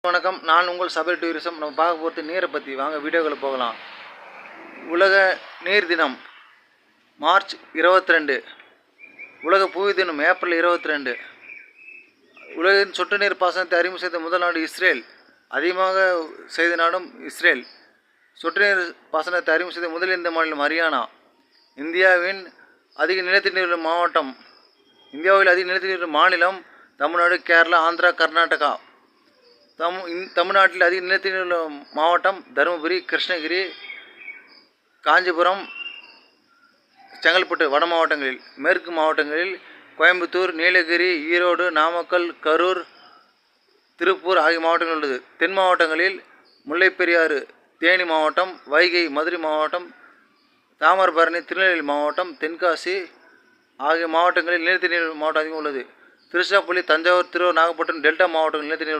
வணக்கம். நான் உங்கள் சபரி டூரிசம். நம்ம பார்க்க போகிறது நீரை பற்றி. வாங்க வீடியோக்களை போகலாம். உலக நீர் தினம் மார்ச் 22. உலக புவி தினம் ஏப்ரல் 22. உலகின் சொட்டு நீர் பாசனத்தை அறிமுகம் செய்த முதல் நாடு இஸ்ரேல். அதிகமாக செய்த நாடும் இஸ்ரேல். சொட்டு நீர் பாசனத்தை அறிமுகம் செய்த முதல் இந்திய மாநிலம் ஹரியானா. இந்தியாவில் அதிக நிலத்தடி நீர் மாவட்டம் மாநிலம் தமிழ்நாடு, கேரளா, ஆந்திரா, கர்நாடகா. தமிழ்நாட்டில் அதிக நிலத்தடி நீர் மாவட்டம் தருமபுரி, கிருஷ்ணகிரி, காஞ்சிபுரம், செங்கல்பட்டு வட மாவட்டங்களில். மேற்கு மாவட்டங்களில் கோயம்புத்தூர், நீலகிரி, ஈரோடு, நாமக்கல், கரூர், திருப்பூர் ஆகிய மாவட்டங்கள் உள்ளது. தென் மாவட்டங்களில் முல்லைப்பெரியாறு, தேனி மாவட்டம், வைகை, மதுரை மாவட்டம், தாமிரபரணி, திருநெல்வேலி மாவட்டம், தென்காசி ஆகிய மாவட்டங்களில் நிலத்தடி நீர் மாவட்டம் அதிகம் உள்ளது. திருச்சிராப்பள்ளி, தஞ்சாவூர், திருவாரூர், நாகப்பட்டினம் டெல்டா மாவட்டங்கள் நிலத்தடி நீர்